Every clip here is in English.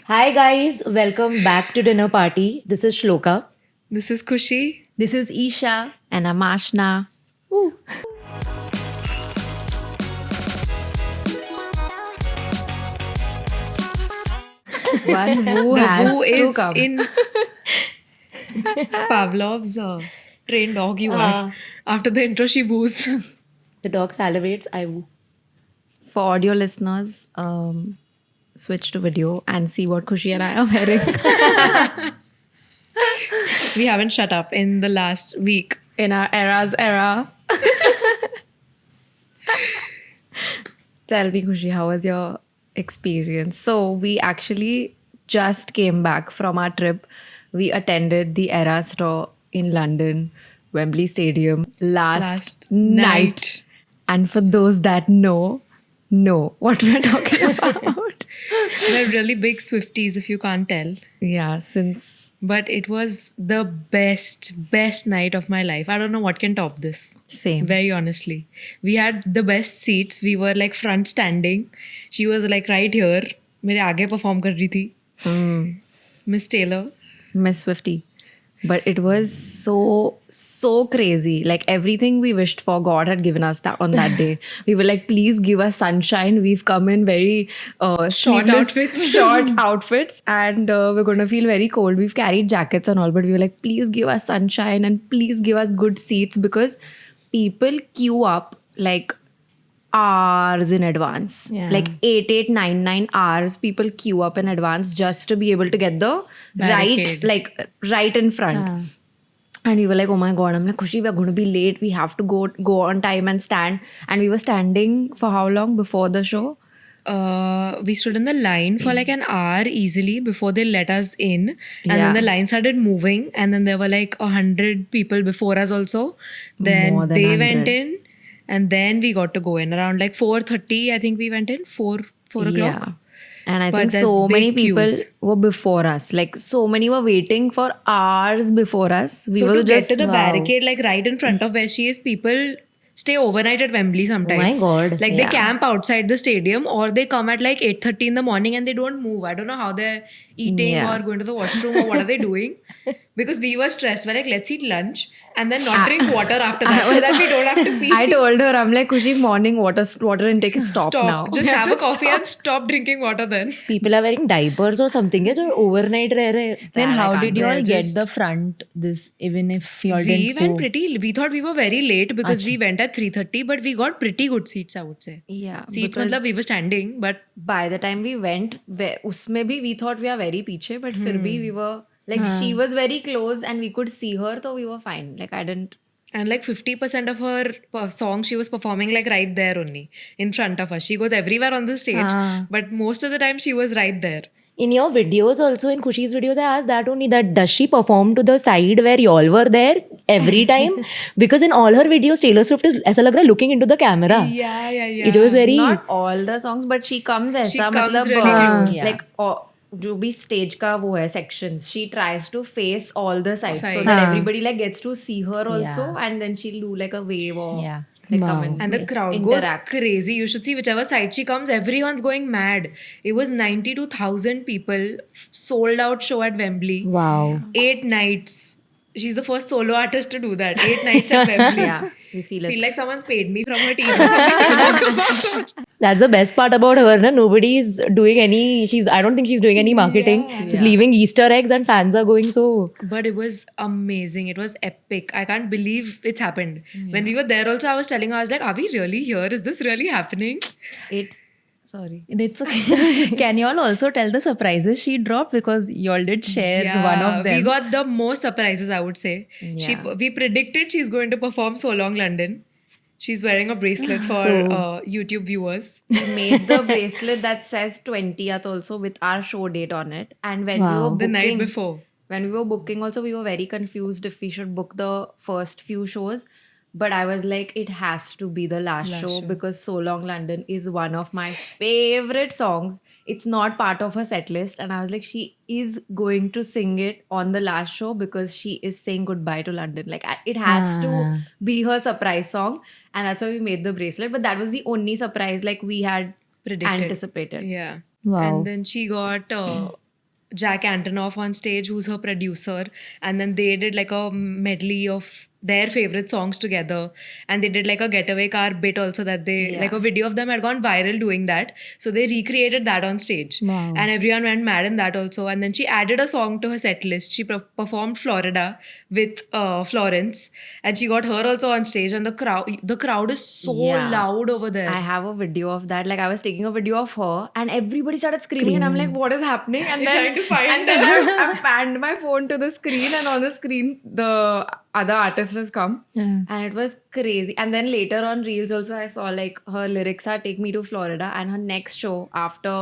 Hi guys, welcome back to Dinner Party. This is Shloka. This is Kushi. This is Isha. And I'm Ashna. Woo. One who The has who to is come. in it's Pavlov's trained dog you are. After the intro, she boos. The dog salivates, I woo. For audio listeners, switch to video and see what Khushi and I are wearing We haven't shut up in the last week. in our era. Tell me, Khushi, how was your experience? So we actually just came back from our trip. We attended the Era store in London, Wembley Stadium last night. And for those that know what we're talking about. They're really big Swifties if you can't tell. Yeah, since But it was the best night of my life. I don't know what can top this. same. Very honestly. We had the best seats. We were like front standing. She was like right here. मेरे आगे perform कर रही थी. Miss Taylor. Miss Swifty. But it was so crazy. Like everything we wished for, God had given us that on that day. We were like, please give us sunshine. We've come in very Short sleeveless- outfits. short outfits, and we're going to feel very cold. We've carried jackets and all, but we were like, please give us sunshine and please give us good seats because people queue up like hours in advance. Yeah. Like 8, 9 hours people queue up in advance just to be able to get the Barricade. right in front. And we were like, oh my god, I'm like, Khushi, we're going to be late. We have to go on time and stand. And we were standing for how long before the show? We stood in the line for like an hour easily before they let us in, and Yeah. then the line started moving, and then there were like 100 people before us also. Then More than they 100. went in, and then we got to go in around like 4:30. I think we went in 4 o'clock. Yeah. And I But think there's so many big people queues. were before us. Like so many were waiting for hours before us. We So were to just get to the wow. barricade, like right in front of where she is, people stay overnight at Wembley sometimes. God. Like Yeah. they camp outside the stadium, or they come at like 8:30 in the morning and they don't move. I don't know how they're eating Yeah. or going to the washroom or what are they doing. Because we were stressed. We're like, let's eat lunch and then not drink water after that so that we don't have to pee. I told her, I'm like, Khushi, morning water intake is stopped now. Just We have to a coffee stop. and stop drinking water then. People are wearing diapers or something. है जो overnight रह रहे. Then That I how can't did do. you all They're get the front this even if you all We didn't went go? pretty. We thought we were very late because we went at 3:30, but we got pretty good seats, I would say. Yeah. Seats, because matlab we were standing, but by the time we went, usme bhi we thought we are very piche, but fir bhi we were like she was very close and we could see her, so we were fine. Like I didn't. and like 50% of her song she was performing like right there only in front of us. She goes everywhere on the stage, but most of the time she was right there. In your videos also, in Khushi's videos, I asked that only, that does she perform to the side where y'all were there every time? Because in all her videos, Taylor Swift is ऐसा लग रहा है looking into the camera. Yeah. It was very... Not all the songs, but she comes ऐसा comes मतलब really close. like जो भी stage का वो है sections, she tries to face all the sides so Sides. that everybody like gets to see her also, Yeah. and then she'll do like a wave or Yeah. like Wow. come in And the crowd interact. goes crazy. You should see whichever side she comes, everyone's going mad. It was 92,000 people, sold out show at Wembley. Wow. 8 nights. She's the first solo artist to do that. 8 nights at Wembley. Yeah, we feel it. Feel like someone's paid me from her team or something. That's the best part about her. Na? Nobody is doing any... I don't think she's doing any marketing. She's leaving Easter eggs and fans are going so... But it was amazing. It was epic. I can't believe it's happened. When we were there also, I was telling her, I was like, are we really here? Is this really happening? Sorry. It's okay. Can you all also tell the surprises she dropped because you all did share one of them? We got the most surprises, I would say. Yeah. We predicted she's going to perform So Long London. She's wearing a bracelet for YouTube viewers. We made the bracelet that says 20th also with our show date on it. And when we were Wow. The night booking, before. when we were booking also, we were very confused if we should book the first few shows. But I was like, it has to be the last show because So Long London is one of my favorite songs. It's not part of her set list. And I was like, she is going to sing it on the last show because she is saying goodbye to London. Like, it has to be her surprise song. And that's why we made the bracelet. But that was the only surprise like we had Predicted. anticipated. Yeah. Wow. And then she got Jack Antonoff on stage, who's her producer. And then they did like a medley of their favorite songs together. And they did like a getaway car bit also that they, like a video of them had gone viral doing that. So they recreated that on stage. Wow. And everyone went mad in that also. And then she added a song to her set list. She performed Florida with Florence. And she got her also on stage. And the crowd is so Yeah. loud over there. I have a video of that. Like I was taking a video of her, and everybody started screaming, and I'm like, "What is happening?" And You're then, trying to find and then I panned my phone to the screen, and on the screen, the other artist has come, and it was crazy. And then later on Reels also, I saw like her lyrics are "Take me to Florida," and her next show after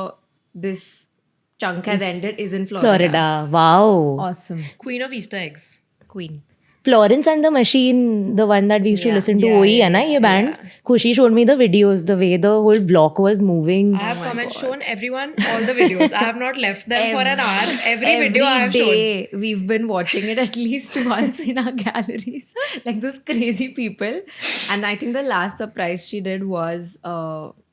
this chunk has ended is in Florida. Wow. Awesome. Queen of Easter eggs. Queen. Florence and the Machine, the one that we used to listen to, वही है ना ये band? Khushi showed me the videos, the way the whole block was moving. I have shown everyone all the videos. I have not left them for an hour. Every video I have shown. day we've been watching it at least once in our galleries. Like those crazy people. And I think the last surprise she did was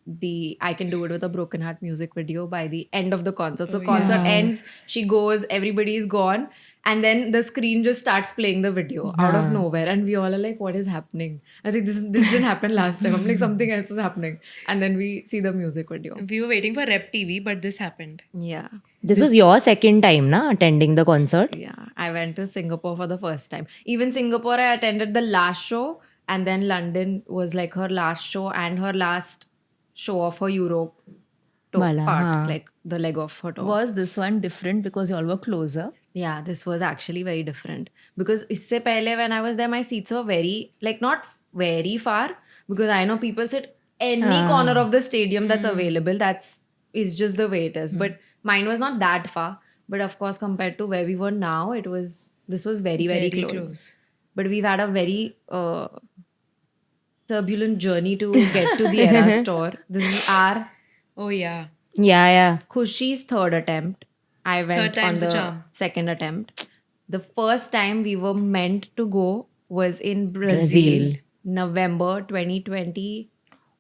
the I Can Do It With a Broken Heart music video by the end of the concert. So concert ends, she goes, everybody is gone. And then the screen just starts playing the video out of nowhere. And we all are like, what is happening? I think this didn't happen last time. I'm like, something else is happening. And then we see the music video. We were waiting for Rep TV, but this happened. Yeah. This was your second time, na, attending the concert? Yeah, I went to Singapore for the first time. Even Singapore, I attended the last show, and then London was like her last show and her last show of her Europe tour Wala, part, हाँ. like the leg of her tour. Was this one different because you all were closer? Yeah, this was actually very different because isse pehle when I was there, my seats were very, like not very far because I know people sit any corner of the stadium that's available. It's just the way it is. But mine was not that far. But of course, compared to where we were now, this was very, very, close. But we've had a very turbulent journey to get to the Era store. This is our Oh, yeah. Yeah. Khushi's third attempt. I went Third time's on the the charm. second attempt. The first time we were meant to go was in Brazil. Brazil. November 2020.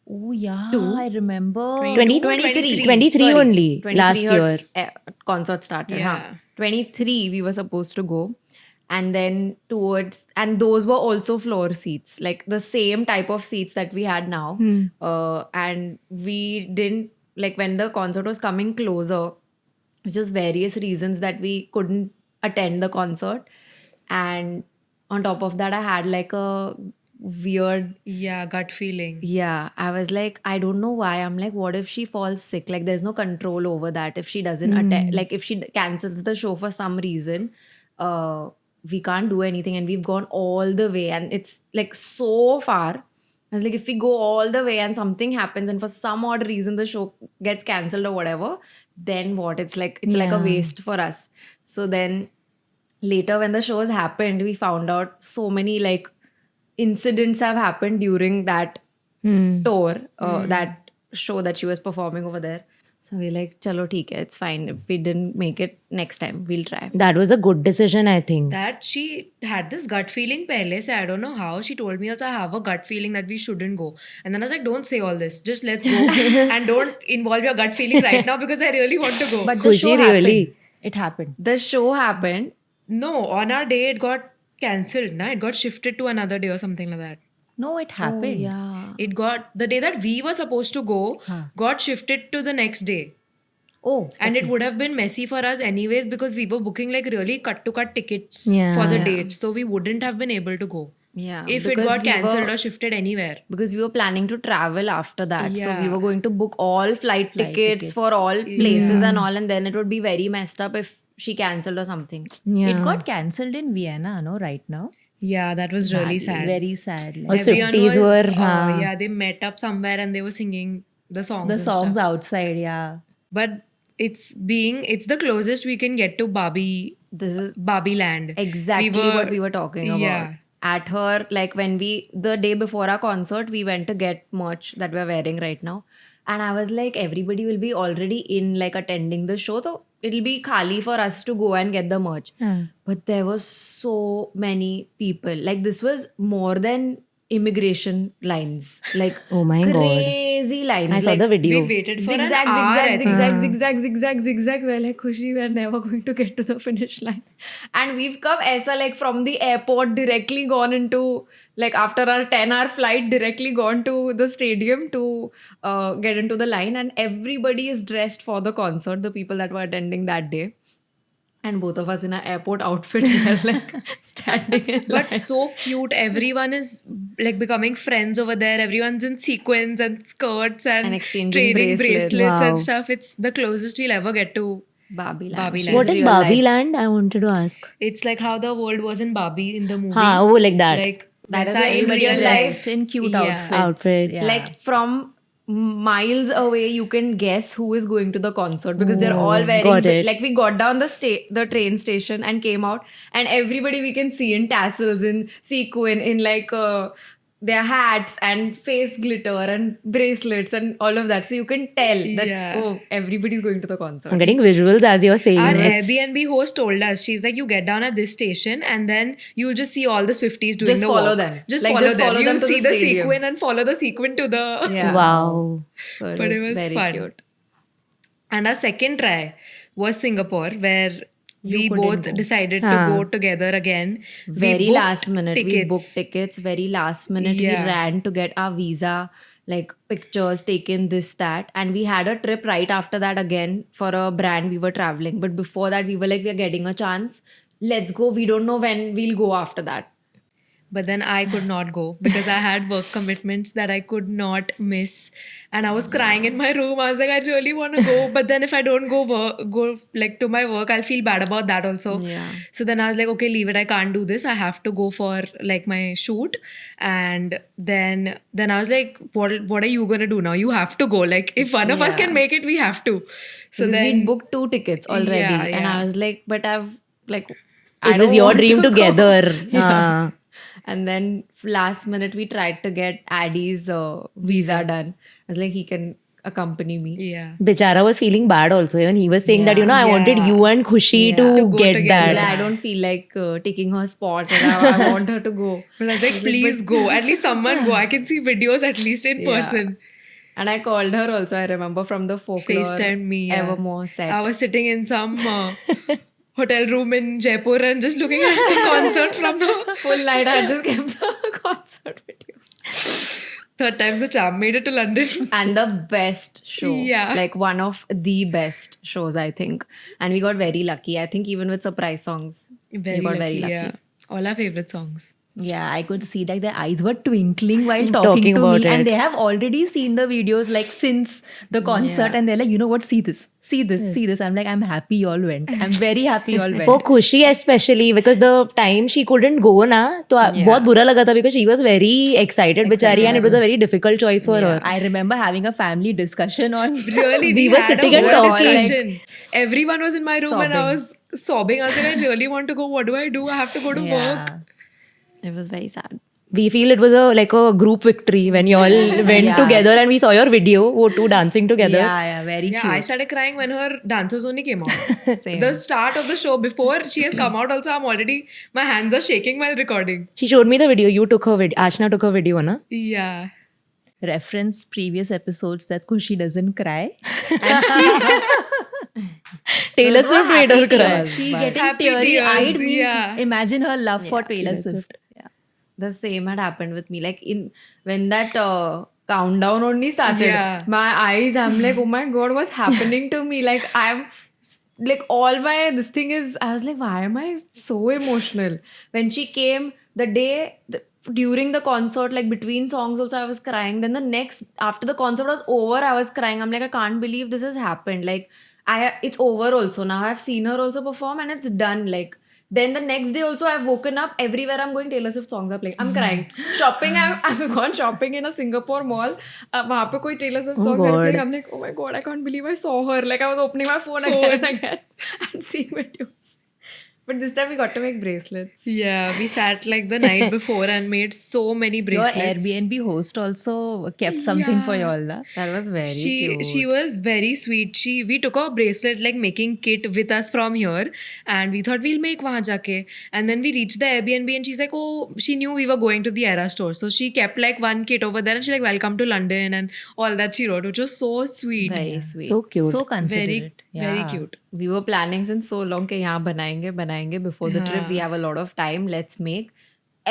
Oh, yeah. I remember. 23 only, 23 last her, year. concert started. Yeah. Huh? 23 we were supposed to go. And then and those were also floor seats, like the same type of seats that we had now. And we didn't, like when the concert was coming closer, just various reasons that we couldn't attend the concert. And on top of that, I had like a weird, Yeah, gut feeling. yeah, I was like, I don't know why. I'm like, what if she falls sick? Like, there's no control over that. If she doesn't attend, like, if she cancels the show for some reason, we can't do anything. And we've gone all the way, and it's like so far. I was like, if we go all the way and something happens, and for some odd reason the show gets cancelled or whatever, then what? It's like a waste for us. So then later, when the shows happened, we found out so many like incidents have happened during that tour, that show that she was performing over there. So we're like, chalo, theek hai, it's fine. If we didn't make it, next time we'll try. That was a good decision, I think. That she had this gut feeling pehle se, I don't know how. She told me also I have a gut feeling that we shouldn't go. And then I was like, don't say all this. Just let's go. And don't involve your gut feeling right now because I really want to go. But the Khushi show really. happened. It happened. The show happened. No, on our day it got cancelled. It got shifted to another day or something like that. No, it happened. Oh, yeah. It got, the day that we were supposed to go got shifted to the next day. Oh, And it would have been messy for us anyways because we were booking like really cut-to-cut tickets Yeah. for the date. So we wouldn't have been able to go. Yeah. If it because got we cancelled were- or shifted anywhere. Because we were planning to travel after that. So we Yeah. were going to book all flight tickets for all places and all. And then it would be very messed up if she cancelled or something. Yeah. it got cancelled in Vienna, no, right now. Yeah, that was really sad. Very sad. Like, All Everyone Swifties was, were, हाँ. yeah, they met up somewhere and they were singing the songs. the and songs stuff. outside, yeah. But it's the closest we can get to Barbie This is land. exactly what we were talking about. Yeah. At her, like when the day before our concert, we went to get merch that we're wearing right now. And I was like, everybody will be already in, like attending the show. So it'll be khali for us to go and get the merch. But there was so many people. Like this was more than immigration lines, like Oh my God. crazy lines. I saw like, the video. We waited for zigzag, an hour. I zigzag, think. zigzag, zigzag, zigzag, zigzag. We're like, Khushi, we're never going to get to the finish line. And we've come aisa, like from the airport directly gone into, like after our 10-hour flight, directly gone to the stadium to get into the line. And everybody is dressed for the concert, the people that were attending that day. And both of us in our airport outfit, we're like standing in line. But so cute. Everyone is like becoming friends over there. Everyone's in sequins and skirts and, And exchanging trading bracelets. bracelets Wow. and stuff. It's the closest we'll ever get to. Barbie Land. Barbie She's Land. What is real Barbie life. Land? I wanted to ask. It's like how the world was in Barbie in the movie. Ha, oh, like that. Like That is वैसा like in everybody real dressed life. in cute Yeah. outfits. Outfits. Yeah. Like from miles away, you can guess who is going to the concert because they're all got wearing it. like we got down the train station and came out, and everybody we can see in tassels, in sequin, in like their hats and face glitter and bracelets and all of that. So you can tell that Yeah. oh, everybody's going to the concert. I'm getting visuals as you're saying Our this. Airbnb host told us, she's like, you get down at this station and then you'll just see all the Swifties doing Just the follow walk. them. Just Like, follow just them. follow You'll them to see the the stadium. sequin and follow the sequin to the... Yeah. Wow. So But it was very fun. cute. And our second try was Singapore, where we couldn't both go. decided Ah. to go together again. We Very booked last minute. We tickets. booked tickets very last minute. Yeah. We ran to get our visa, like pictures taken, this, that. And we had a trip right after that again for a brand we were traveling. But before that, we were like, we're getting a chance. Let's go. We don't know when we'll go after that. But then I could not go because I had work commitments that I could not miss. And I was crying in my room. I was like, I really want to go. But then if I don't go like to my work, I'll feel bad about that also. Yeah. So then I was like, okay, leave it. I can't do this. I have to go for like my shoot. And then I was like, what are you going to do now? You have to go. Like if one of us Yeah. can make it, we have to. So Because then we booked 2 tickets already. Yeah, And yeah. I was like, but I've like... It was your dream together. Yeah. Ah. And then last minute, we tried to get Addy's visa done. I was like, he can accompany me. yeah. Bichara was feeling bad also. Even he was saying that, Yeah. I wanted Yeah. you and Khushi Yeah. to To go get together. that. I don't feel like taking her spot, and I want her to go. But I was like, please go. At least someone go. I can see videos at least in person. And I called her also. I remember from the folklore FaceTime me. Yeah. Evermore set. I was sitting in some hotel room in Jaipur and just looking at the concert from the Full night. I just kept the concert video. third time's the charm. Made it to London. And the best show. Yeah. Like one of the best shows, I think. And we got very lucky. I think even with surprise songs, we got very lucky. Yeah. All our favorite songs. Yeah, I could see that their eyes were twinkling while Talking talking to about me. it. And they have already seen the videos like since the concert. Yeah. And they're like, you know what, see this. I'm like, I'm happy you all went. I'm very happy you all went. For Khushi especially, because the time she couldn't go na, तो बहुत बुरा लगा था because she was very excited बेचारी, and it was a very difficult choice for her. I remember having a family discussion on Really, We were had a sitting and whole talking. discussion. Everyone was in my room and I Sobbing. was sobbing. I was like, I really want to go. What do I do? I have to go to work. It was very sad. We feel it was like a group victory when you all went Yeah. together and we saw your video, wo two dancing together. Yeah, very Yeah, cute. I started crying when her dancers only came out. Same. The start of the show, before she has come out also, I'm already, my hands are shaking while recording. She showed me the video. You took her video. Ashna took her video, na? Yeah. Reference previous episodes that Khushi doesn't cry. Taylor Swift made her cry. tears. She But- getting Happy teary-eyed tears, means yeah. imagine her love for Taylor Swift. Yeah. The same had happened with me. Like when that countdown only started, Yeah. my eyes, I'm like, oh my God, what's happening to me? Like I'm like this thing is, I was like, why am I so emotional? When she came the day during the concert, like between songs also I was crying. Then the next, after the concert was over, I was crying. I'm like, I can't believe this has happened. Like it's over also. Now I've seen her also perform and it's done. Like then the next day also I've woken up, everywhere I'm going, Taylor Swift songs are playing. I'm crying. Shopping, I've gone shopping in a Singapore mall. वहाँ पे कोई Taylor Swift songs are playing. I'm like, oh my God, I can't believe I saw her. Like I was opening my phone again and again and seeing videos. But this time we got to make bracelets. Yeah, we sat like the night before and made so many Your bracelets. Airbnb host also kept something for y'all. Na? That was very cute. She was very sweet. We took a bracelet like making kit with us from here, and we thought we'll make wahan jaake. And then we reached the Airbnb, and she's like, oh, she knew we were going to the Era store, so she kept like one kit over there, and she's like, welcome to London, and all that she wrote, which was so sweet, Very sweet. So cute. So considerate. very cute. We were planning since so long कि यहाँ बनाएंगे before the trip. We have a lot of time. Let's make.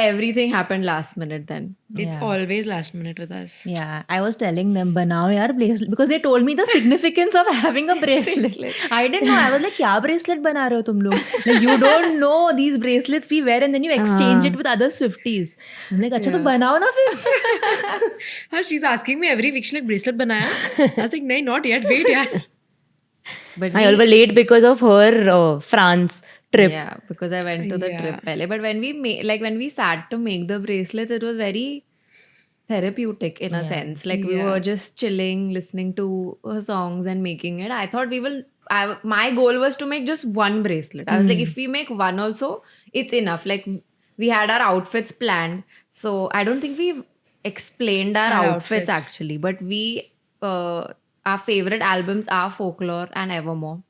Everything happened last minute then. It's always last minute with us. Yeah, I was telling them, banao yaar bracelet, because they told me the significance of having a bracelet. I didn't know. I was like, क्या bracelet बना रहे हो तुम लोग? Like, you don't know these bracelets we wear and then you exchange it with other Swifties. I'm like, अच्छा तो बनाओ ना फिर. She's asking me every week, she's like, bracelet banaya? I was like, nahi, not yet. Wait, yaar. But I was late because of her France trip. yeah, because I went to the trip pehle. But when we when we sat to make the bracelets, it was very therapeutic in a sense. Like we were just chilling, listening to her songs and making it. I thought my goal was to make just one bracelet. I was like, if we make one also, it's enough. Like we had our outfits planned. So I don't think we've explained our outfits actually. But our favorite albums are Folklore and Evermore.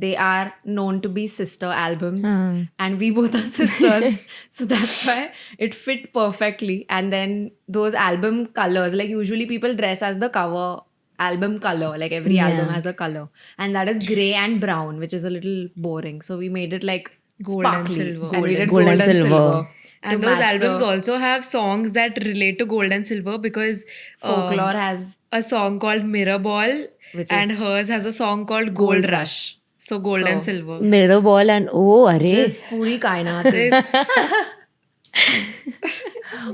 They are known to be sister albums, and we both are sisters. So that's why it fit perfectly. And then those album colors, like usually people dress as the cover album color, like every album has a color. And that is grey and brown, which is a little boring. So we made it like Gold and sparkly. silver. And we did Gold gold and and silver. silver. And to those match albums the also have songs that relate to gold and silver because Folklore has a song called Mirror Ball and hers has a song called Gold Rush. So gold and silver. Mirror ball and arey. just puri kainat is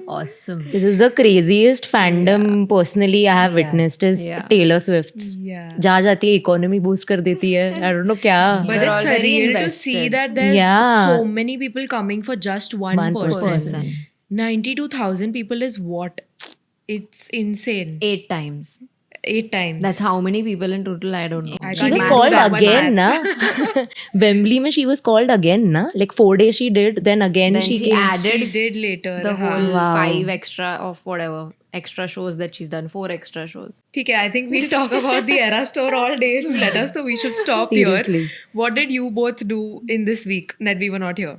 Awesome. This is the craziest fandom personally I have witnessed is Taylor Swift's. Yeah. जहाँ जाती है economy boost कर देती है. I don't know क्या. But We're it's all very surreal to see invested. that there's Yeah. so many people coming for just one person. 92,000 people is what? It's insane. 8 times. 8 times. That's how many people in total, I don't know. I She can't was do called that much again, maths. na? Wembley mein she was called again, na? Like 4 days she did, then again Then she she came. added She did later. the whole Wow. 5 extra of whatever extra shows that she's done, 4 extra shows. Okay, I think we'll talk about the Era store all day. If you let us, so we should stop Seriously. here. What did you both do in this week that we were not here?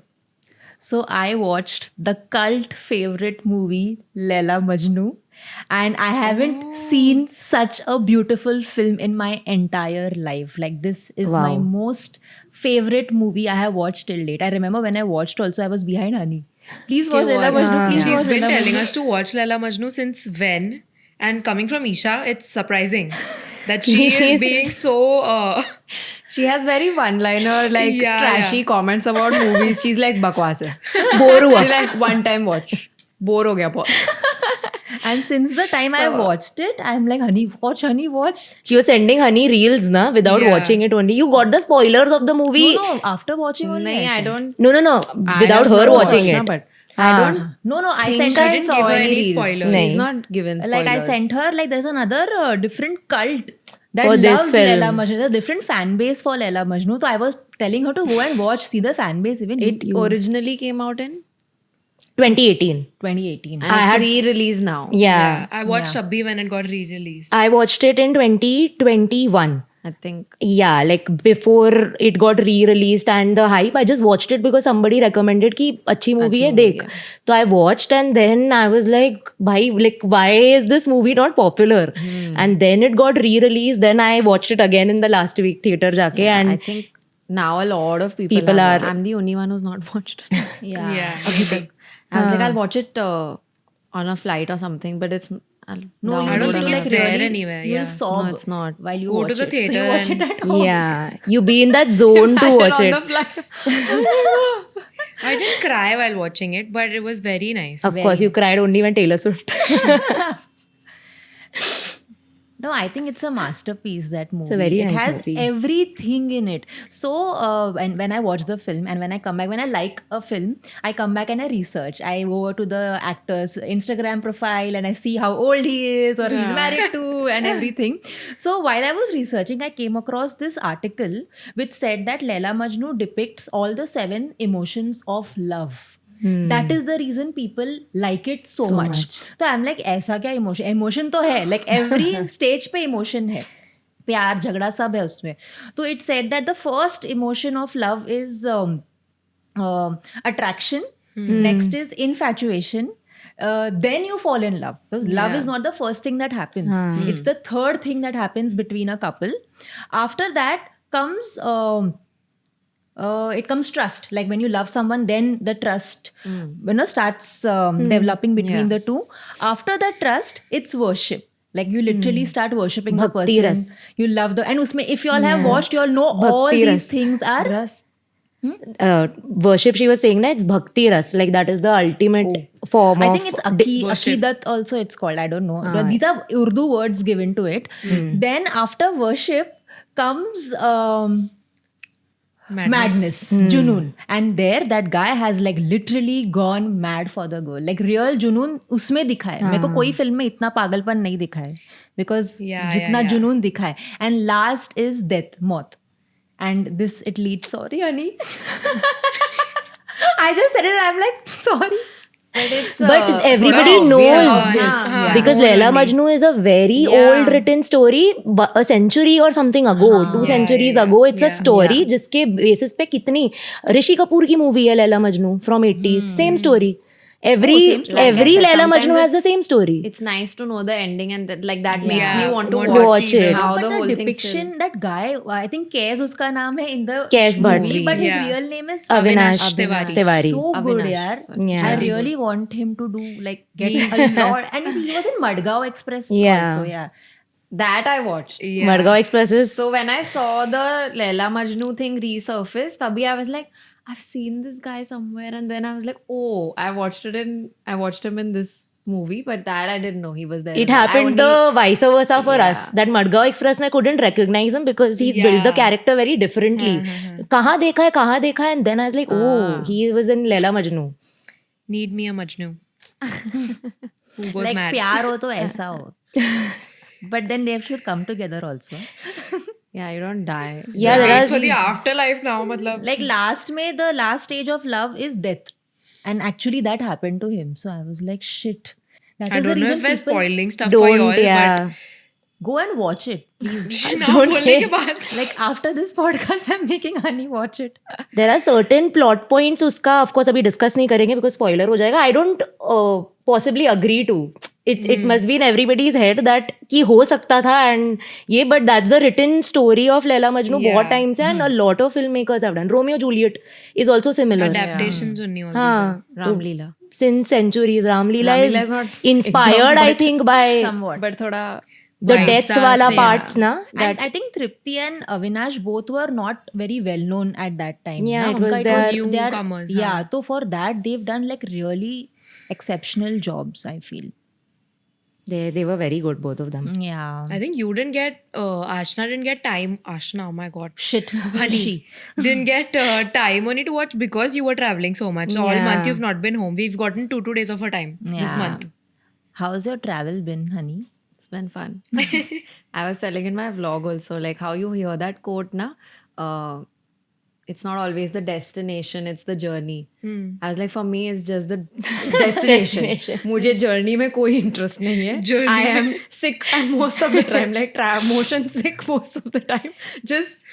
So I watched the cult favorite movie Laila Majnu, and I haven't seen such a beautiful film in my entire life. Like this is my most favorite movie I have watched till date. I remember when I watched also I was behind Honey. Please watch Laila Majnu. Please She's watch been Laila telling Majnu. us to watch Laila Majnu since when? And coming from Isha, it's surprising that she is being so... She has very one-liner, like trashy comments about movies. She's like, bakwas hai. Bore hua. She's like, one time watch. Bore ho gaya bahut. And since the time I watched it, I'm like, honey, watch. She was sending Honey reels, na? Without watching it only. You got the spoilers of the movie. No, after watching only. Nahin, I sent. don't. No. Without have her not watching watched, it. But I don't No, I think sent she her. didn't saw give her any any spoilers. spoilers. She's Nahin. not given spoilers. Like I sent her, like there's another different cult that For this loves film. Laila Majnu. There's a different fan base for Laila Majnu. So I was telling her to go and watch, see the fan base. Even It originally came out in 2018. 2018. and it's re-released now. Yeah. I watched Abhi when it got re-released. I watched it in 2021. I think Yeah, like before it got re-released and the hype, I just watched it because somebody recommended कि अच्छी movie है देख. So I watched and then I was like, भाई, like why is this movie not popular? And then it got re-released. Then I watched it again in the last week theater जाके I and think now a lot of people are- I'm the only one who's not watched it. Yeah. I was like, I'll watch it on a flight or something, but it's I don't think it's there anywhere. You'll Yeah. sob No, it's not. while you Go watch to the it. theater So you watch and- it at home. yeah, you be in that zone to watch on it. the flight. I didn't cry while watching it, but it was very nice. Of course, you cried only when Taylor Swift. No, I think it's a masterpiece, that movie. a very it nice has movie. everything in it. So, when I watch the film and when I come back, when I like a film, I come back and I research. I go over to the actor's Instagram profile and I see how old he is or he's married to and everything. So, while I was researching, I came across this article which said that Laila Majnu depicts all the 7 emotions of love. That is the reason people like it so much. तो I am like ऐसा क्या emotion तो है, like every stage पे emotion है, प्यार झगड़ा सब है उसमें. तो it said that the first emotion of love is attraction, next is infatuation, then you fall in love. Because love is not the first thing that happens. It's the third thing that happens between a couple. After that comes it comes trust. Like when you love someone, then the trust starts developing between the two. After that trust, it's worship. Like you literally start worshipping the Bhakti person. ras. You love the, and usme if you all have watched, you all know all Bhakti these ras. things are Ras. Worship, she was saying, na, it's bhakti ras. Like that is the ultimate form I of. think it's Aqidat also it's called. I don't know. But these are Urdu words given to it. Then after worship comes madness, junoon. And there that guy has like literally gone mad for the girl. Like real junoon उसमें दिखा है. मेरे को कोई film में इतना पागलपन नहीं दिखा है. Because जितना जुनून दिखा है. And last is death, मौत. And this it leads, sorry honey. I just said it, I'm like, sorry. But it's But everybody obvious. knows Yeah. because Laila Majnu is a very old written story, a century or something ago, 2 centuries ago. It's a story जिसके basis पे कितनी ऋषि कपूर की movie है Laila Majnu from 80s, same story. Every Laila Majnu has the same story. It's nice to know the ending, and that, like that makes Yeah, me want to want to watch see it. how But the the whole thing depiction, that guy, I think Kez उसका नाम है in the Kez movie, Bhatt. but his Yeah. real name is Avinash Tiwari. So good, Avinash, yaar. sorry. Yeah. I really want him to do like get a lot. And he was in Madgaon Express Yeah. also. Yeah. That I watched. Madgaon Express is So when I saw the Laila Majnu thing resurface, tabhi I was like, I've seen this guy somewhere, and then I was like, oh, I watched him in this movie, but that I didn't know he was there. it happened the vice versa for us. That Madgaon Express, I couldn't recognize him because he's built the character very differently. कहाँ देखा है, and then I was like, oh, he was in Laila Majnu. Need me a Majnu. Who goes Like mad? प्यार हो तो ऐसा हो. But then they should come together also. Yeah, you don't die. Yeah, there are for the these- afterlife now, matlab. Like the last stage of love is death. And actually that happened to him. So I was like, shit. That I is the don't know reason if we're people spoiling stuff for Don't, y'all, yeah. go and watch it, please. but now बोलने के बाद Like after this podcast, I'm making honey watch it. There are certain plot points उसका of course अभी discuss नहीं करेंगे because spoiler हो जाएगा. I don't possibly agree to. It must be in everybody's head that कि हो सकता था and ये, but that's the written story of Laila Majnu बहुत time से and a lot of filmmakers have done. Romeo Juliet is also similar. adaptations only all these हाँ, are. तो Ramleela. since centuries Ramleela Ramleela is is not inspired I think by Somewhat. But thoda the vibes death are वाला same. parts ना. And I think Tripti and Avinash both were not very well known at that time. Yeah, ना? it was उनका their newcomers, Yeah, हाँ. so for that they've done like really exceptional jobs, I feel. They were very good, both of them. Yeah. I think you didn't get Ashna didn't get time. Ashna, oh my god. Shit. Honey, didn't get time only to watch because you were traveling so much. So all Yeah. month you've not been home. We've gotten 2 days of our time this Yeah. month. How's your travel been, honey? it's been fun. I was telling in my vlog also, like how you hear that quote, na? It's not always the destination, it's the journey. I was like, for me, it's just the destination. मुझे journey में कोई interest नहीं है. Journey I am sick and most of the time, like motion sick most of the time. Just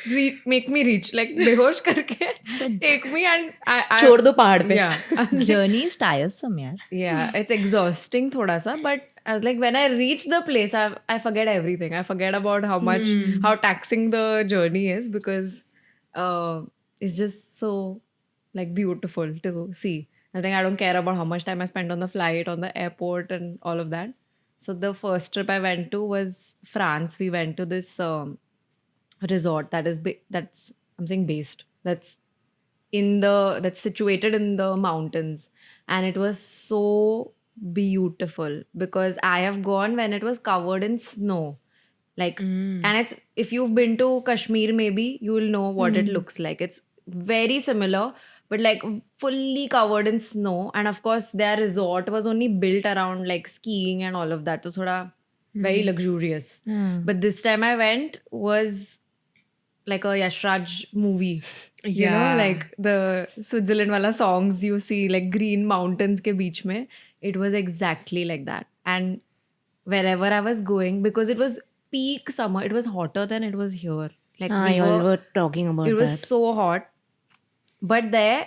make me reach, like बेहोश करके take me and I छोड़ दो पहाड़ पे. Yeah. Journey is tiresome, yaar. Yeah, it's exhausting thoda sa, but I was like, when I reach the place, I forget everything. I forget about how taxing the journey is, because it's just so like beautiful to see. I think I don't care about how much time I spent on the flight, on the airport, and all of that. So the first trip I went to was France. We went to this resort that's I'm saying based. That's situated in the mountains, and it was so beautiful because I have gone when it was covered in snow, Like, and it's, if you've been to Kashmir, maybe you'll know what it looks like. It's very similar, but like fully covered in snow. And of course, their resort was only built around like skiing and all of that. So thoda very luxurious. But this time I went was like a Yashraj movie. You know, Yeah. like the Switzerland wala songs you see, like green mountains ke beech mein. It was exactly like that. And wherever I was going, because it was peak summer, it was hotter than it was here. Like You all were talking about it was that. so hot. But there,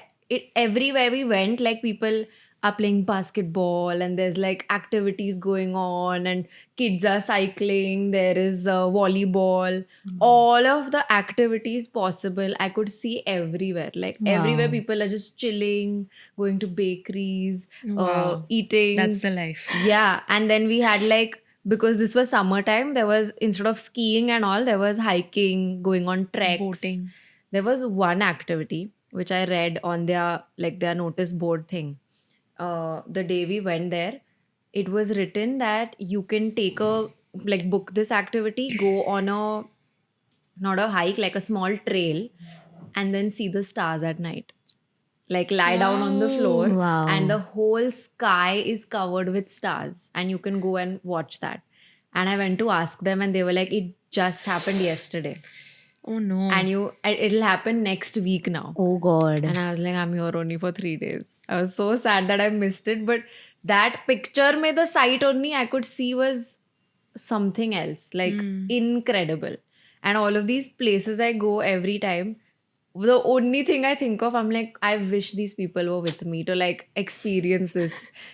everywhere we went, like people are playing basketball and there's like activities going on and kids are cycling. There is volleyball. All of the activities possible, I could see everywhere. Like everywhere, people are just chilling, going to bakeries, Wow. eating. That's the life. Yeah, and then we had like, because this was summertime, there was, instead of skiing and all, there was hiking, going on treks. Boating. There was one activity which I read on their notice board thing. The day we went there, it was written that you can book this activity, go on a, not a hike, like a small trail, and then see the stars at night. Like lie down on the floor, Wow. and the whole sky is covered with stars, and you can go and watch that. And I went to ask them, and they were like, it just happened yesterday. Oh no. And it'll happen next week now. Oh God. And I was like, I'm here only for 3 days. I was so sad that I missed it. But that picture mein, the sight only I could see was something else, like incredible. And all of these places I go every time, the only thing I think of, I'm like, I wish these people were with me to like experience this.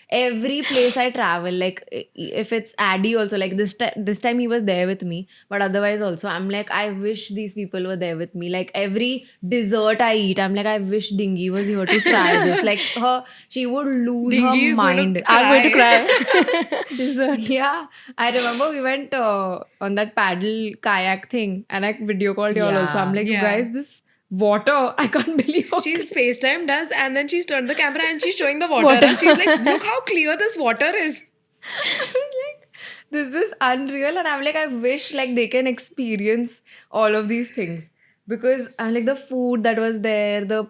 Every place I travel, like if it's Addy also, like this time he was there with me, but otherwise also I'm like, I wish these people were there with me. Like every dessert I eat, I'm like, I wish Dingy was here to try this. Like she would lose Dingy her is going to mind. I'm going to cry. Dessert. Yeah, I remember we went on that paddle kayak thing, and I video called you all also. I'm like, Yeah. you guys, this water, I can't believe how She's FaceTimed us and then she's turned the camera and she's showing the water. And she's like, look how clear this water is. like, this is unreal. And I'm like, I wish like they can experience all of these things, because I'm like, the food that was there, the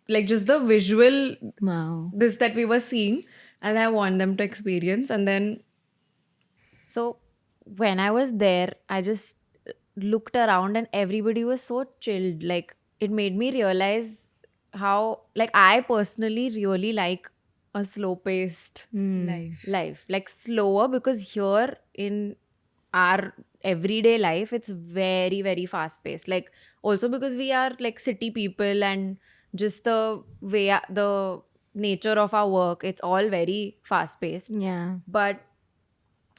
like just the visual Wow. this that we were seeing, and I want them to experience. And then, so when I was there, I just looked around and everybody was so chilled. Like it made me realize how, like, I personally really like a slow paced life, like slower, because here in our everyday life, it's very, very fast paced. Like also because we are like city people, and just the way the nature of our work, it's all very fast paced. Yeah. But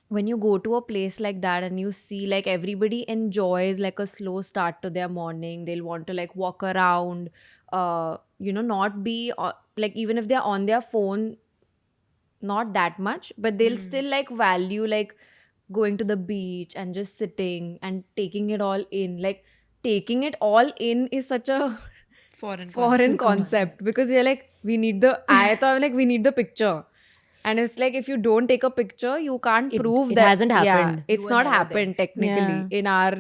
when you go to a place like that and you see like everybody enjoys like a slow start to their morning, they'll want to like walk around, not be like, even if they're on their phone, not that much, but they'll still like value like going to the beach and just sitting and taking it all in. Like taking it all in is such a foreign concept, because we're like, we need the we need the picture. And it's like, if you don't take a picture, you can't prove it that hasn't happened. Yeah, it's not happened technically in our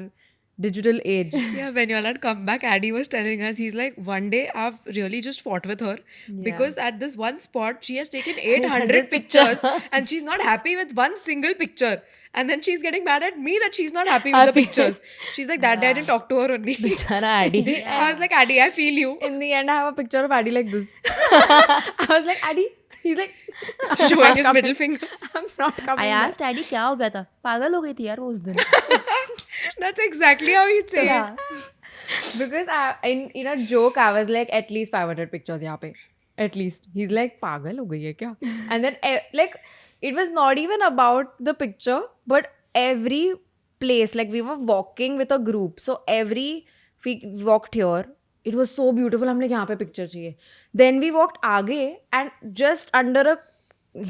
digital age. Yeah, when y'all had come back, Addy was telling us, he's like, one day I've really just fought with her because at this one spot, she has taken 800 pictures and she's not happy with one single picture. And then she's getting mad at me that she's not happy with the pictures. She's like, that day I didn't talk to her only. Bichara Addy. I was like, Addy, I feel you. In the end, I have a picture of Addy like this. I was like, Addy. He's like, Showing his middle finger. I'm not coming. I asked Addy क्या हो गया था पागल हो गई थी यार वो उस दिन That's exactly how he'd say Yeah. it. Because in a joke, I was like, at least 500 pictures यहाँ पे. At least. He's like, पागल हो गई है क्या? And then like, it was not even about the picture, but every place, like we were walking with a group. So we walked here. It was so beautiful. हम like, यहाँ पे picture चाहिए. Then we walked आगे, and just under a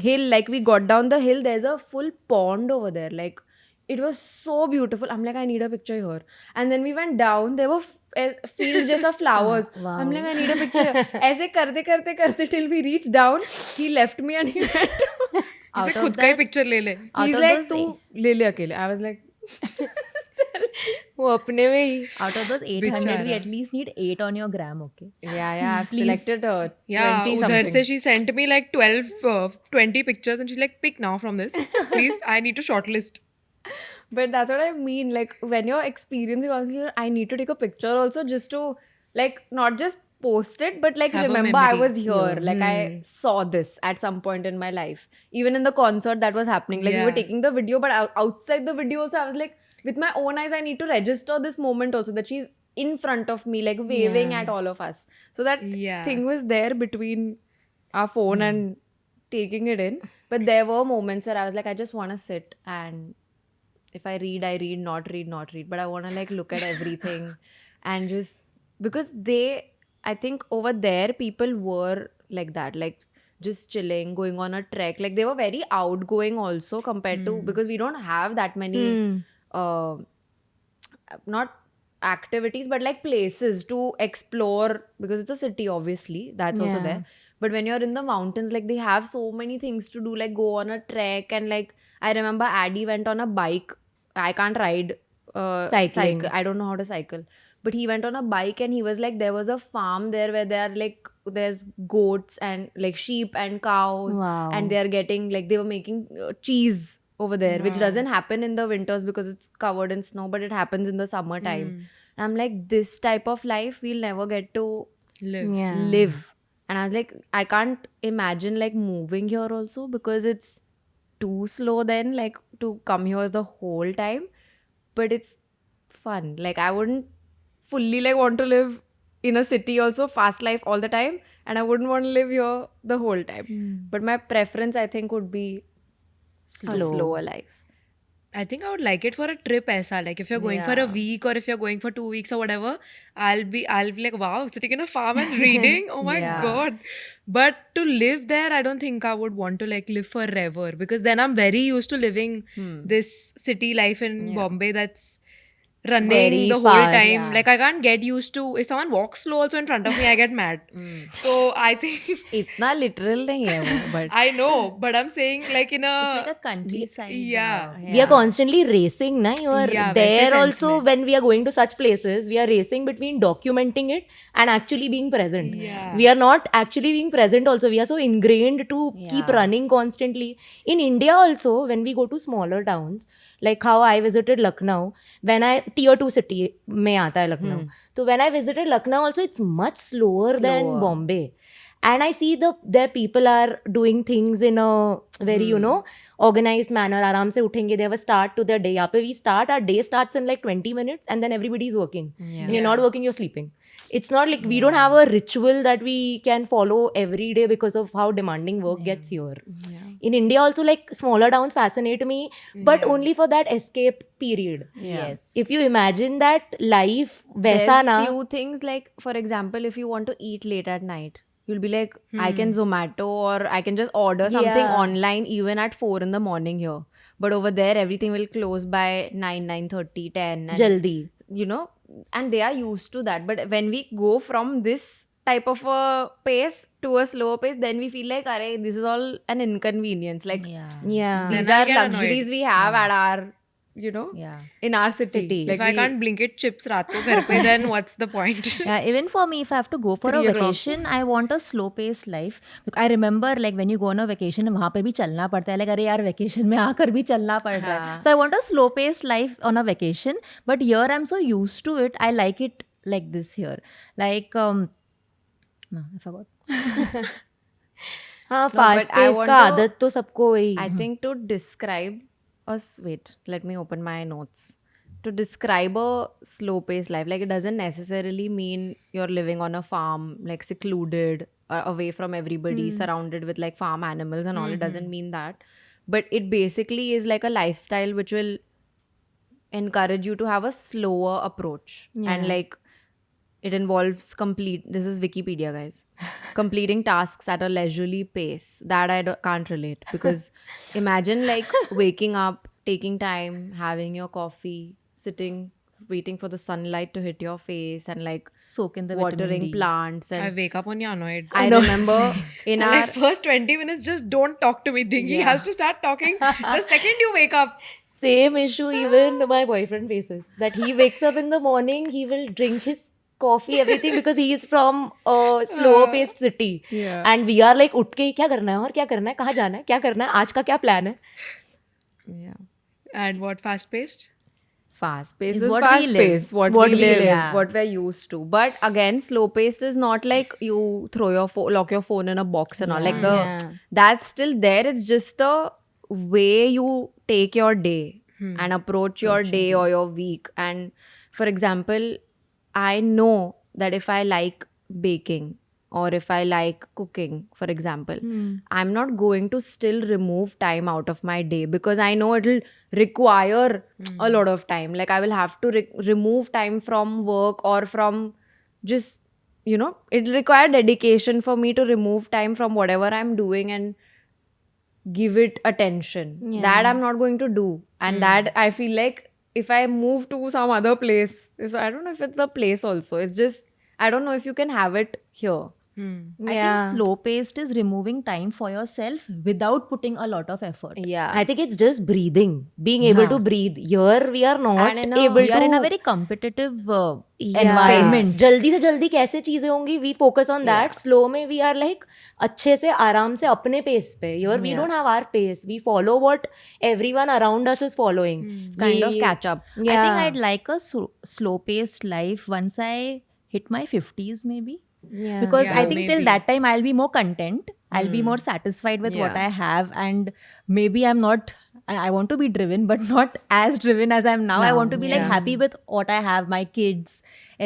hill, like we got down the hill, there's a full pond over there. Like, it was so beautiful. I'm like, I need a picture here. And then we went down. There were fields just of flowers. Wow. I'm like, I need a picture. ऐसे करते till we reached down. He left me and he went. He's like, खुद का ही picture ले ले. He's like, तू ले ले अकेले. I was like, वो अपने में ही Out of those 800, we Bichara. at least need 8 on your gram, okay? Yeah, I've Please. selected Yeah, 20 udhar something. se she sent me like 12, 20 pictures and she's like, pick now from this. Please, I need to shortlist. But that's what I mean. Like when you're experiencing, obviously, I need to take a picture also just to like not just post it, but like Have a remember I memory. was here. Like I saw this at some point in my life. Even in the concert that was happening. Like we were Yeah. taking the video, but outside the video also, I was like, with my own eyes, I need to register this moment also that she's in front of me, like waving at all of us. So that Yeah. thing was there between our phone and taking it in. But there were moments where I was like, I just want to sit and if I read, not read, not read. But I want to like look at everything and just because I think over there, people were like that, like just chilling, going on a trek. Like they were very outgoing also compared to because we don't have that many, not activities, but like places to explore because it's a city, obviously. That's also Yeah. there. But when you're in the mountains, like they have so many things to do, like go on a trek and like I remember Addy went on a bike. I can't ride Cycling. I don't know how to cycle. But he went on a bike and he was like, there was a farm there where there are like, there's goats and like sheep and cows. Wow. And they are getting, like, they were making cheese over there, which doesn't happen in the winters because it's covered in snow, but it happens in the summertime. And I'm like, this type of life we'll never get to Live. Yeah. live. And I was like, I can't imagine like moving here also because it's too slow then, like to come here the whole time. But it's fun. Like I wouldn't fully like want to live in a city also, fast life all the time. And I wouldn't want to live here the whole time. But my preference I think would be a slower life. I think I would like it for a trip aisa. Like if you're going for a week or if you're going for 2 weeks or whatever, I'll be like, wow, sitting in a farm and reading. Oh my Yeah. God. But to live there, I don't think I would want to like live forever because then I'm very used to living this city life in Bombay that's running Very the whole fast. time. Yeah. Like I can't get used to if someone walks slow also in front of me, I get mad. So I think Itna literal nahi hai wo, but I know, but I'm saying like in It's a like a countryside. yeah. We are constantly racing, na? You are Yeah, there वैसे sense also में. when we are going to such places. We are racing between documenting it and actually being present. Yeah. We are not actually being present also. We are so ingrained to keep running constantly. In India also, when we go to smaller towns, like how I visited Lucknow, when I tier 2 city में आता है Lucknow. So when I visited Lucknow also, it's much slower than Bombay. And I see their people are doing things in a very, organized manner. आराम से उठेंगे, they have a start to their day. यहाँ पे our day starts in like 20 minutes and then everybody is working. When you're not working, you're sleeping. It's not like we don't have a ritual that we can follow every day because of how demanding work gets here. In India also, like smaller towns fascinate me, but only for that escape period. Yes. If you imagine that life there's वैसा ना, few things like, for example, if you want to eat late at night, you'll be like, I can Zomato or I can just order something Yeah. online even at 4 in the morning here. But over there, everything will close by 9, 9:30, 10. And, jaldi. And they are used to that. But when we go from this type of a pace to a slower pace, then we feel like, Arey, this is all an inconvenience. Like, Yeah. Yeah. these Then I'll are get annoyed. luxuries we have at our, Yeah. in our city. If I can't Blinkit chips रात को घर पे, then what's the point? Yeah, even for me, if I have to go for a 3 o'clock. vacation, I want a slow-paced life. I remember, like when you go on a vacation, वहाँ पे भी चलना पड़ता है. Like अरे यार vacation में आकर भी चलना पड़ रहा है. So I want a slow-paced life on a vacation. But here I'm so used to it. I like it like this here. Like no, I forgot. हाँ, but fast I pace want का to- आदत तो सबको वही. I think to describe wait, let me open my notes. To describe a slow paced life, like it doesn't necessarily mean you're living on a farm, like secluded, away from everybody, surrounded with like farm animals and all. It doesn't mean that. But it basically is like a lifestyle which will encourage you to have a slower approach. And like it involves this is Wikipedia, guys, completing tasks at a leisurely pace. That I can't relate because imagine like waking up, taking time, having your coffee, sitting, waiting for the sunlight to hit your face and like Soak in the vitamin watering D. plants. I And wake up on you annoyed. I remember in And our like first 20 minutes, just don't talk to me. He has to start talking the second you wake up. Same issue even my boyfriend faces. That he wakes up in the morning, he will drink his coffee, everything because he is from a slower paced city. Yeah. And we are like, उठ के क्या करना है और क्या करना है, कहाँ जाना है, क्या करना है, आज का क्या plan है? Yeah. And what fast paced? Fast paced Is is what we fast live. paced. What What we we live, live. Yeah. what we're used to. But again, slow paced is not like you throw your lock your phone in a box and all. Like Yeah. that's still there. It's just the way you take your day and approach your day or your week. And for example, I know that if I like baking or if I like cooking, for example, I'm not going to still remove time out of my day because I know it'll require a lot of time. Like I will have to remove time from work or from just, it'll require dedication for me to remove time from whatever I'm doing and give it attention. That I'm not going to do. And that I feel like if I move to some other place, I don't know if it's the place also. It's just, I don't know if you can have it here. I think slow paced is removing time for yourself without putting a lot of effort. Yeah. I think it's just breathing, being able to breathe. Here we are not And in able We to. are in a very competitive Yeah. environment. जल्दी से जल्दी कैसे चीजें होंगी, we focus on that. Slow में we are like अच्छे से आराम से अपने pace पे. Here we don't have our pace. We follow what everyone around us is following. It's kind of catch up. I think I'd like a slow paced life once I hit my 50s, maybe. Yeah. Because Yeah, I think till maybe. that time I'll be more content. I'll be more satisfied with what Yeah. I have, and maybe I'm not. I want to be driven, but not as driven as I'm now. I want to be like happy with what I have, my kids,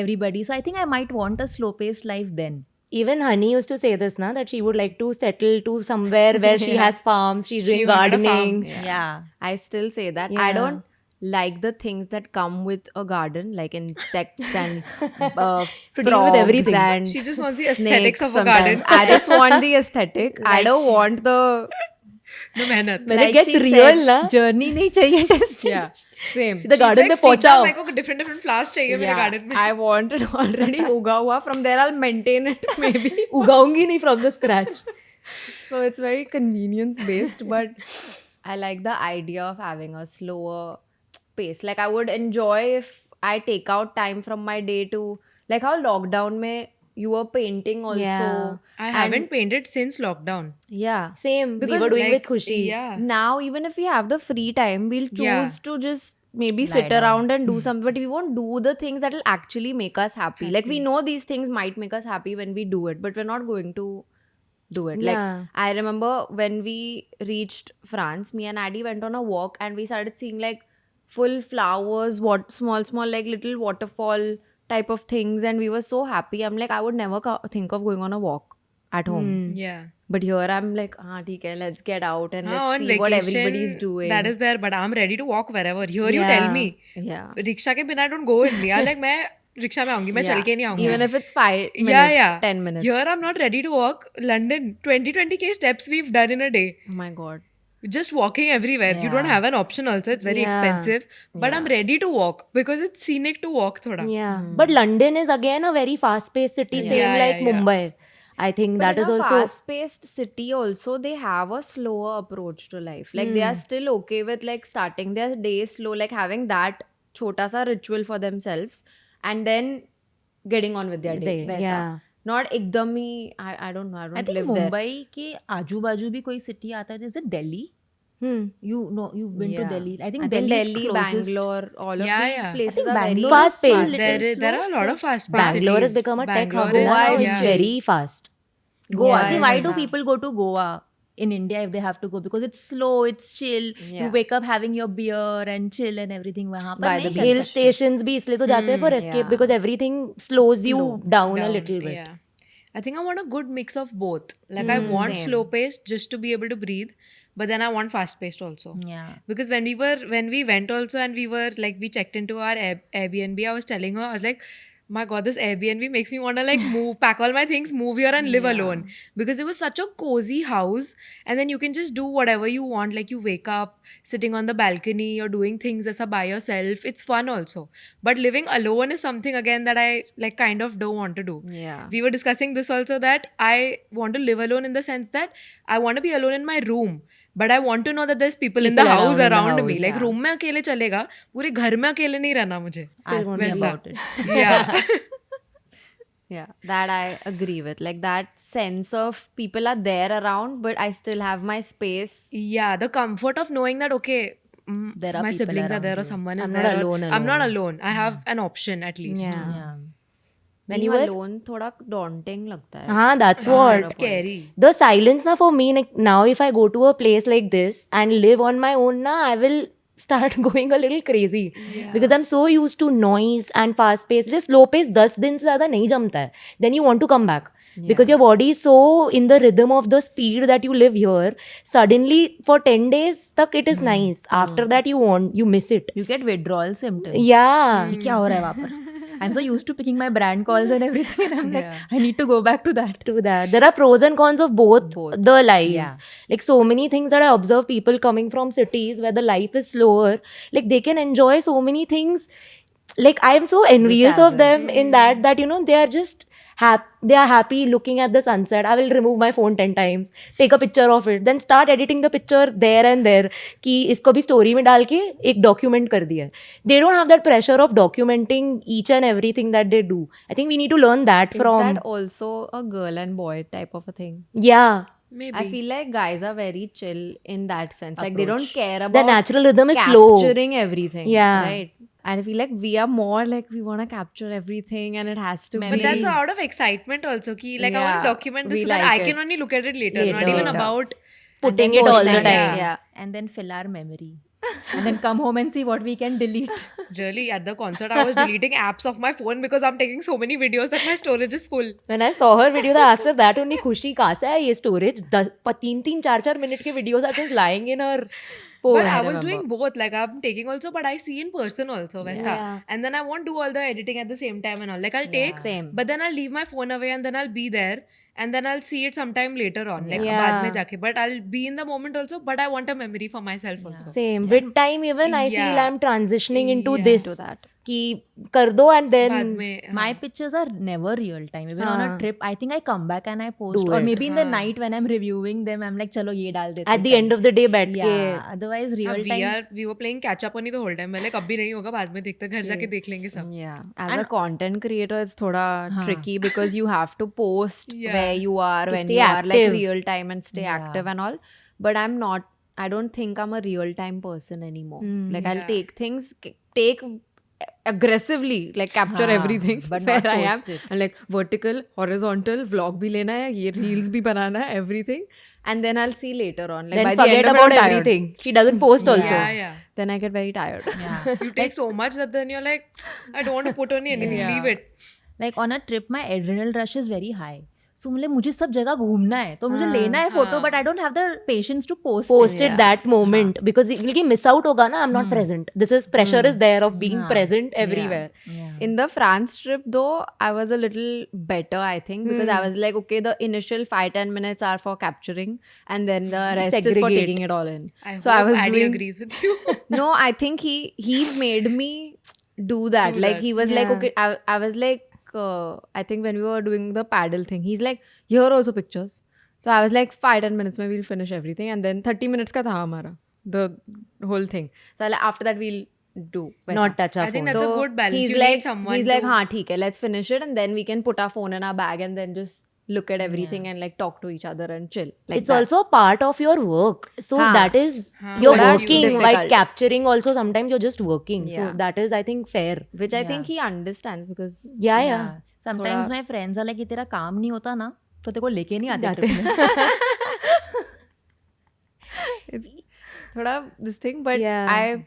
everybody. So I think I might want a slow paced life then. Even Honey used to say this, na, that she would like to settle to somewhere where she has farms, she's doing She wanted a farm. gardening. Yeah. I still say that. Yeah. I don't like the things that come with a garden, like insects and deal with frogs everything. and She just wants the aesthetics snakes of a sometimes. garden. I just want the aesthetic. I don't want the No mehnat. When it gets she real, said, na, journey नहीं चाहिए destination. same. सीधा garden में पहुंचाओ. मेरे को different flowers चाहिए मेरे garden में. I want it already uga hua. From there, I'll maintain it maybe. उगाऊंगी नहीं from the scratch. So it's very convenience based, but I like the idea of having a slower pace. Like I would enjoy if I take out time from my day to, like how lockdown mein you were painting also. Yeah. I haven't painted since lockdown. Yeah. Same. Because, we were doing like, with Khushi. Yeah. Now even if we have the free time, we'll choose Yeah. to just maybe sit around and do something, but we won't do the things that will actually make us happy. Like we know these things might make us happy when we do it, but we're not going to do it. Yeah. Like I remember when we reached France, me and Addie went on a walk and we started seeing like full flowers, small like little waterfall type of things, and we were so happy. I'm like, I would never think of going on a walk at home. Yeah. But here I'm like, theek hai, let's get out and let's on see what vacation, everybody's doing. That is there, but I'm ready to walk wherever. Here you Yeah. tell me. Yeah. Rickshaw के बिना I don't go in me. I'm like मैं rickshaw में आऊंगी, मैं चल के नहीं आऊंगी. Even if it's 5 minutes, yeah. 10 minutes. Here I'm not ready to walk. London, 20k steps we've done in a day. Oh my god. Just walking everywhere. You don't have an option also. It's very Yeah. expensive. But I'm ready to walk because it's scenic to walk thoda. Yeah. But London is again a very fast-paced city, same Yeah, like yeah, yeah. Mumbai. I think But that in is a also. fast-paced city also, they have a slower approach to life. Like they are still okay with like starting their day slow, like having that chota sa ritual for themselves and then getting on with their day. Day, वैसा. yeah. Not एकदम ही, I don't know, I don't I think live there. Mumbai के आजू बाजू भी कोई city आता है. Is it Delhi? You've been to Yeah. Delhi. I think I Delhi think is Delhi, closest. Bangalore, all of Yeah, these yeah. places I think are very Bangalore Fast is paced. still There slow. are a lot of fast Bangalore has cities. become a tech hub Bangalore is- now. is- It's yeah. very fast. Goa. Yeah, See, it why is. do people go to Goa in India if they have to go? Because it's slow, it's chill. Yeah. You wake up having your beer and chill and everything. वहाँ पर By the नहीं beach. कर Hill सकते. stations भी इसलिए तो जाते हैं for escape yeah. because everything slows you down a Down, little bit. Yeah. I think I want a good mix of both. Like I want Same. slow paced just to be able to breathe, but then I want fast paced also. Yeah. Because when we went also and we were like we checked into our Airbnb, I was telling her, I was like, my god, this Airbnb makes me want to like move, pack all my things, move here and live alone, because it was such a cozy house, and then you can just do whatever you want. Like you wake up sitting on the balcony or doing things as a by yourself. It's fun also, but living alone is something again that I like kind of don't want to do. Yeah. We were discussing this also, that I want to live alone in the sense that I want to be alone in my room, but I want to know that there's people in the People house around in the around me. house. Like room में अकेले चलेगा, पूरे घर में अकेले नहीं रहना मुझे. Ask me वैसा. about it. Yeah. Yeah, that I agree with. Like that sense of people are there around, but I still have my space. Yeah, the comfort of knowing that okay, There are my people siblings are around there or you. someone is I'm there. not or alone, I'm not alone. alone. I have an option at least. Yeah. Yeah. When Being you were alone, थोड़ा daunting लगता है. हाँ, that's Yeah, what. it's scary. The silence na for me like, now if I go to a place like this and live on my own na, I will start going a little crazy because I'm so used to noise and fast pace. Just slow pace 10 दिन से ज़्यादा नहीं जमता है. Then you want to come back because your body is so in the rhythm of the speed that you live here. Suddenly for 10 days तक it is nice. After that you miss it. You get withdrawal symptoms. Yeah. ये क्या हो रहा है वहाँ पर? I'm so used to picking my brand calls and everything, and I'm like, I need to go back to that. To that. There are pros and cons of both the lives. Yeah. Like so many things that I observe people coming from cities where the life is slower, like they can enjoy so many things. Like I am so envious of them in that you know they are just they are happy looking at the sunset. I will remove my phone 10 times, take a picture of it, then start editing the picture there and there कि इसको भी story में डाल के एक document कर दिया. They don't have that pressure of documenting each and everything that they do. I think we need to learn that Is from that also a girl and boy type of a thing? yeah. Maybe. I feel like guys are very chill in that sense. Like they don't care about The natural rhythm is slow. capturing everything. Yeah. Right. And I feel like we are more like we want to capture everything and it has to But be. that's out of excitement also. Ki, like I want Yeah, to document this we so that like I can it. only look at it later. Not even Later. about Putting then it all the posting time. it. Yeah. And then fill our memory. And then come home and see what we can delete. really at the concert. I was deleting apps off my phone because I'm taking so many videos that my storage is full. When I saw her video, I asked her that only खुशी कहाँ से है ये storage? 3-4 minute के videos are just lying in her phone. But I was doing both. Like I'm taking also, but I see in person also. वैसा. Yeah. And then I won't do all the editing at the same time and all. Like I'll take, Same. but then I'll leave my phone away and then I'll be there. And then I'll see it sometime later on. Like Yeah. बाद में जाके. But I'll be in the moment also. But I want a memory for myself also. Same. With time even I feel Yeah. I'm transitioning into Yeah. this. To that. कि कर दो and बाद then में My pictures are never real time. Even on a हाँ. trip, I think I come back and I post. Do Or it. maybe in the night when I'm reviewing them, I'm like, चलो ये डाल देते at the end of the day बैठ के Yeah. Otherwise, real time. we were playing catch up only the whole time. मैं like अभी नहीं होगा बाद में देखते घर जाके देख लेंगे सब. Yeah. As a content creator, it's thoda tricky because you have to post Yeah. where you are when stay you are like active. real time and stay active and all. But I don't think I'm a real time person anymore. Like I'll take things, take aggressively, like capture everything but where not I am. post it. And like vertical, horizontal, vlog भी लेना है, ये reels भी बनाना है, everything. And then I'll see later on. Like then by the end forget of it, about I'm tired. everything. She doesn't post also. Yeah, yeah. Then I get very tired. Yeah. You take so much that then you're like, I don't want to put on anything. Yeah. Leave it. Like on a trip, my adrenal rush is very high. So मतलब मुझे सब जगह घूमना है तो मुझे लेना है photo but I don't have the patience to post Post it that moment because if you miss out होगा ना I'm not present. This is pressure is there of being present everywhere. In the France trip, though, I was a little better, I think, because I was like, okay, the initial 5-10 minutes are for capturing, and then the rest is for Segregate. taking it all in. I So I hope was Addy doing. agrees with you. No, I think he made me do that. Do Like that. he was like, Yeah. okay, I was like, I think when we were doing the paddle thing, he's like, here are also pictures. So I was like, 5-10 minutes, maybe we'll finish everything, and then 30 minutes का था हमारा the whole thing. So after that we'll do. वैसा. Not touch our I think phone. that's a good balance. He's You like, need someone he's like, to- हाँ ठीक है, let's finish it, and then we can put our phone in our bag and then just look at everything and like talk to each other and chill. Like It's that. also a part of your work. So हाँ. that is you're That's working difficult. while capturing also sometimes you're just working. So Yeah. that is I think fair. which I think he understands because Yeah. Sometimes my friends are like कि तेरा काम नहीं होता ना तो तेरे को लेके नहीं आते ट्रिप में it's thoda this thing, but Yeah.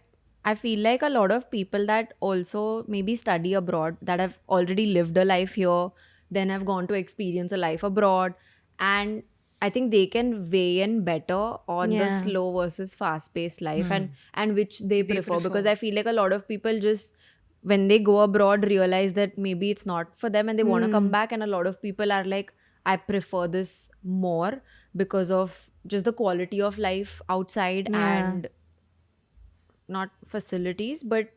I feel like a lot of people that also maybe study abroad that have already lived a life here, then have gone to experience a life abroad, and I think they can weigh in better on the Yeah. slow versus fast paced life and which they prefer because I feel like a lot of people just when they go abroad realize that maybe it's not for them and they want to come back, and a lot of people are like, I prefer this more because of just the quality of life outside and not facilities but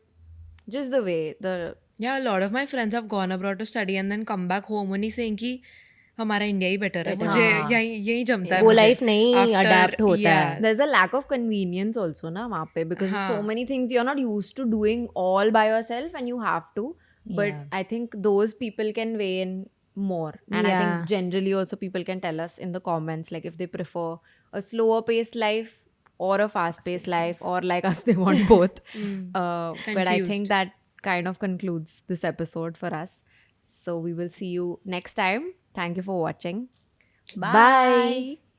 just the way the Yeah, a lot of my friends have gone abroad to study and then come back home only saying ki हमारा India ही better है, मुझे यही यही जमता है वो मुझे। Life नहीं After- adapt होता yeah. है। There's a lack of convenience also na वहाँ पे, because there's so हाँ. many things you're not used to doing all by yourself and you have to. But Yeah. I think those people can weigh in more. And I Yeah. think generally also people can tell us in the comments like if they prefer a slower paced life or a fast paced life, or like us they want both. But I think Confused. that kind of concludes this episode for us. So we will see you next time. Thank you for watching. Bye.